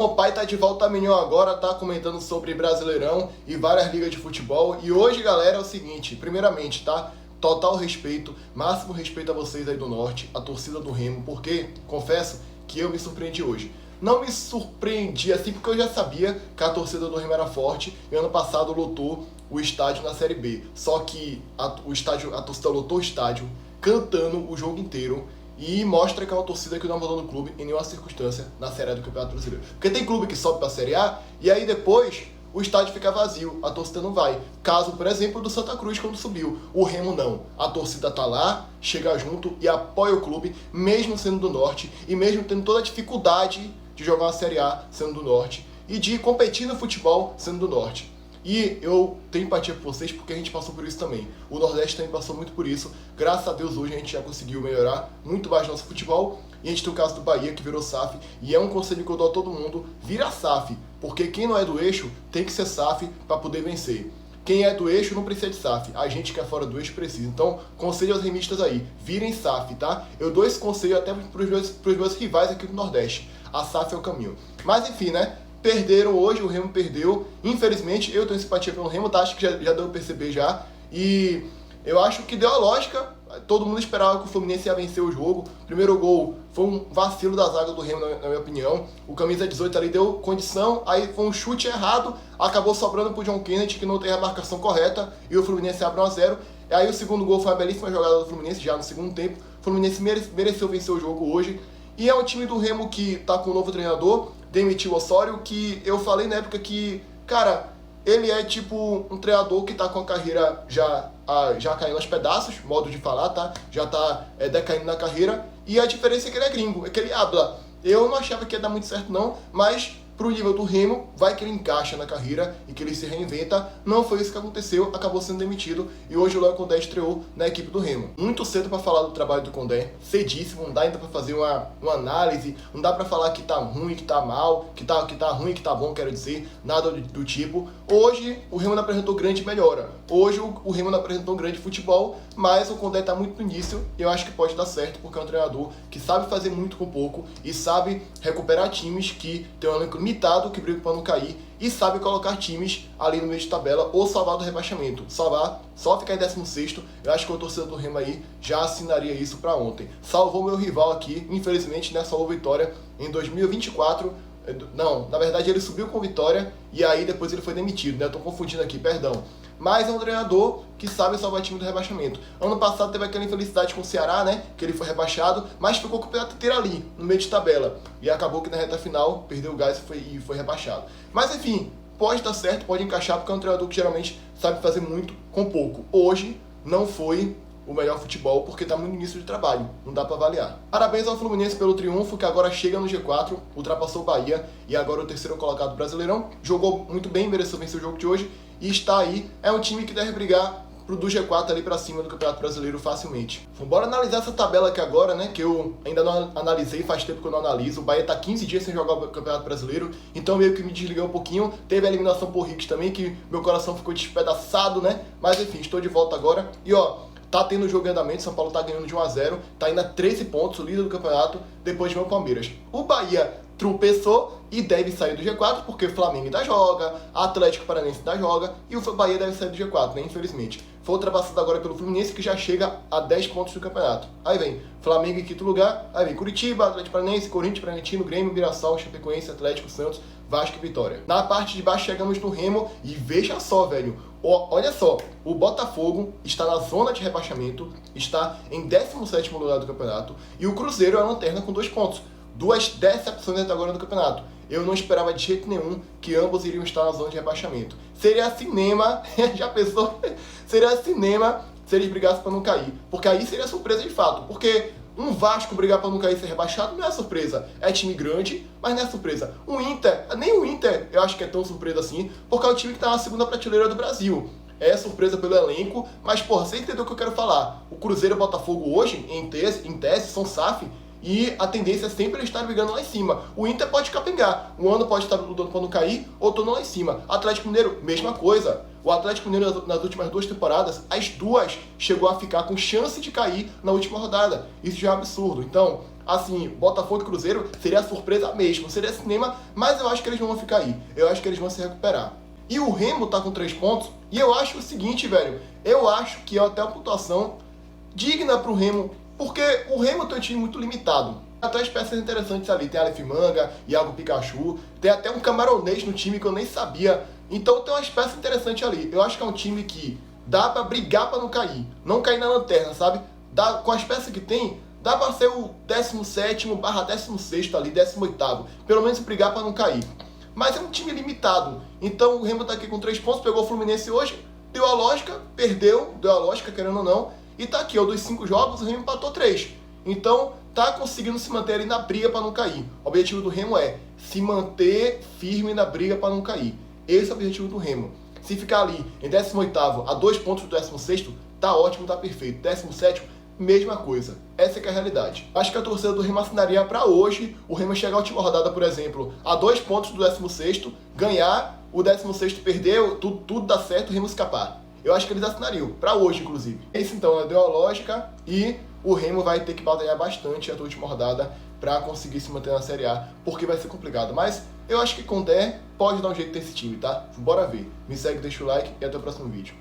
O pai tá de volta a milhão agora, tá comentando sobre Brasileirão e várias ligas de futebol. E hoje, galera, é o seguinte, primeiramente, tá? Total respeito, máximo respeito a vocês aí do Norte, a torcida do Remo, porque, confesso, que eu me surpreendi hoje. Não me surpreendi assim porque eu já sabia que a torcida do Remo era forte e ano passado lotou o estádio na Série B. Só que a torcida lotou o estádio cantando o jogo inteiro. E mostra que é uma torcida que não abandonou o clube em nenhuma circunstância na Série A do Campeonato Brasileiro. Porque tem clube que sobe para a Série A e aí depois o estádio fica vazio, a torcida não vai. Caso, por exemplo, do Santa Cruz quando subiu. O Remo não. A torcida tá lá, chega junto e apoia o clube, mesmo sendo do Norte e mesmo tendo toda a dificuldade de jogar uma Série A sendo do Norte e de competir no futebol sendo do Norte. E eu tenho empatia por vocês porque a gente passou por isso também. O Nordeste também passou muito por isso. Graças a Deus hoje a gente já conseguiu melhorar muito mais nosso futebol. E a gente tem o caso do Bahia que virou SAF. E é um conselho que eu dou a todo mundo, vira SAF. Porque quem não é do eixo tem que ser SAF para poder vencer. Quem é do eixo não precisa de SAF. A gente que é fora do eixo precisa. Então, conselho aos remistas aí, virem SAF, tá? Eu dou esse conselho até pros meus rivais aqui do Nordeste. A SAF é o caminho. Mas enfim, né? Perderam hoje, o Remo perdeu. Infelizmente, eu tenho simpatia pelo Remo, tá? Acho que já deu pra perceber já. E eu acho que deu a lógica. Todo mundo esperava que o Fluminense ia vencer o jogo. Primeiro gol foi um vacilo da zaga do Remo, na minha opinião. O camisa 18 ali deu condição, aí foi um chute errado, acabou sobrando pro John Kennedy, que não tem a marcação correta, e o Fluminense abre 1-0. E aí o segundo gol foi uma belíssima jogada do Fluminense, já no segundo tempo. O Fluminense mereceu vencer o jogo hoje. E é um time do Remo que tá com um novo treinador, demitiu o Osório, que eu falei na época que, cara, ele é tipo um treinador que tá com a carreira já caindo aos pedaços, modo de falar, tá? Já tá decaindo na carreira. E a diferença é que ele é gringo, é que ele habla. Eu não achava que ia dar muito certo não, mas pro nível do Remo, vai que ele encaixa na carreira e que ele se reinventa. Não foi isso que aconteceu, acabou sendo demitido e hoje o Léo Condé estreou na equipe do Remo. Muito cedo para falar do trabalho do Condé, cedíssimo, não dá ainda para fazer uma análise, não dá para falar que tá ruim, que tá mal, que tá ruim, que tá bom, quero dizer, nada do tipo. Hoje o Remo não apresentou grande melhora, hoje o Remo não apresentou um grande futebol, mas o Condé tá muito no início e eu acho que pode dar certo porque é um treinador que sabe fazer muito com pouco e sabe recuperar times que tem um elenco limitado, que briga para não cair, e sabe colocar times ali no meio de tabela ou salvar do rebaixamento. Salvar, só ficar em 16º, eu acho que o torcedor do Remo aí já assinaria isso para ontem. Salvou meu rival aqui, infelizmente, né, salvou Vitória em 2024. Não, na verdade ele subiu com Vitória e aí depois ele foi demitido, né? Eu tô confundindo aqui, perdão. Mas é um treinador que sabe salvar time do rebaixamento. Ano passado teve aquela infelicidade com o Ceará, né? Que ele foi rebaixado, mas ficou com o campeonato inteiro ali, no meio de tabela. E acabou que na reta final perdeu o gás e foi rebaixado. Mas enfim, pode dar certo, pode encaixar, porque é um treinador que geralmente sabe fazer muito com pouco. Hoje não foi o melhor futebol porque está muito no início de trabalho, não dá para avaliar. Parabéns ao Fluminense pelo triunfo, que agora chega no G4, ultrapassou o Bahia e agora é o terceiro colocado do Brasileirão. Jogou muito bem, mereceu vencer o jogo de hoje e está aí. É um time que deve brigar do G4 ali para cima do Campeonato Brasileiro facilmente. Bora analisar essa tabela aqui agora, né, que eu ainda não analisei, faz tempo que eu não analiso. O Bahia tá 15 dias sem jogar o Campeonato Brasileiro, então meio que me desliguei um pouquinho. Teve a eliminação por Ricks também, que meu coração ficou despedaçado, né, mas enfim, estou de volta agora. E ó, tá tendo jogo em andamento, São Paulo tá ganhando de 1-0, tá indo a 13 pontos, o líder do campeonato, depois vem o Palmeiras. O Bahia tropeçou e deve sair do G4, porque Flamengo ainda joga, Atlético Paranaense ainda joga, e o Bahia deve sair do G4, né, infelizmente. Foi ultrapassado agora pelo Fluminense, que já chega a 10 pontos do campeonato. Aí vem Flamengo em quinto lugar, aí vem Curitiba, Atlético Paranaense, Corinthians, Bragantino, Grêmio, Mirassol, Chapecoense, Atlético, Santos, Vasco e Vitória. Na parte de baixo chegamos no Remo e veja só, velho, olha só, o Botafogo está na zona de rebaixamento, está em 17º lugar do campeonato, e o Cruzeiro é a lanterna com 2 pontos. 2 decepções até agora no campeonato. Eu não esperava de jeito nenhum que ambos iriam estar na zona de rebaixamento. Seria cinema, já pensou? Seria cinema se eles brigassem para não cair. Porque aí seria surpresa de fato. Porque um Vasco brigar para não cair e ser rebaixado não é surpresa. É time grande, mas não é surpresa. O Inter, nem o Inter eu acho que é tão surpresa assim, porque é o time que está na segunda prateleira do Brasil. É surpresa pelo elenco, mas porra, você entendeu o que eu quero falar. O Cruzeiro e o Botafogo hoje, em tese são SAF, e a tendência é sempre eles estarem brigando lá em cima. O Inter pode capengar, um ano pode estar lutando para não cair, outro lá em cima. Atlético Mineiro, mesma coisa. O Atlético Mineiro nas últimas 2 temporadas, as duas chegou a ficar com chance de cair na última rodada. Isso já é um absurdo. Então, assim, Botafogo e Cruzeiro seria surpresa mesmo, seria cinema, mas eu acho que eles não vão ficar aí. Eu acho que eles vão se recuperar. E o Remo tá com 3 pontos, e eu acho o seguinte, velho, eu acho que é até uma pontuação digna pro Remo, porque o Remo tem um time muito limitado. Até as peças interessantes ali, tem Aleph Manga, Iago Pikachu, tem até um camaronês no time que eu nem sabia. Então tem umas peças interessantes ali. Eu acho que é um time que dá pra brigar pra não cair na lanterna, sabe? Dá, com as peças que tem, dá pra ser o 17º/16º ali, 18º. Pelo menos brigar pra não cair. Mas é um time limitado. Então o Remo tá aqui com 3 pontos, pegou o Fluminense hoje, deu a lógica, perdeu, deu a lógica, querendo ou não. E tá aqui, ó, dos 5 jogos, o Remo empatou 3. Então tá conseguindo se manter ali na briga pra não cair. O objetivo do Remo é se manter firme na briga pra não cair. Esse é o objetivo do Remo. Se ficar ali em 18º, a 2 pontos do 16º, tá ótimo, tá perfeito. 17º, mesma coisa. Essa é que é a realidade. Acho que a torcida do Remo assinaria pra hoje o Remo chegar à última rodada, por exemplo, a 2 pontos do 16º, ganhar, o 16º perder, tudo dá certo, o Remo escapar. Eu acho que eles assinariam, pra hoje, inclusive. Esse então, deu a lógica e o Remo vai ter que batalhar bastante a última rodada pra conseguir se manter na Série A, porque vai ser complicado. Mas eu acho que com der, pode dar um jeito nesse time, tá? Bora ver. Me segue, deixa o like e até o próximo vídeo.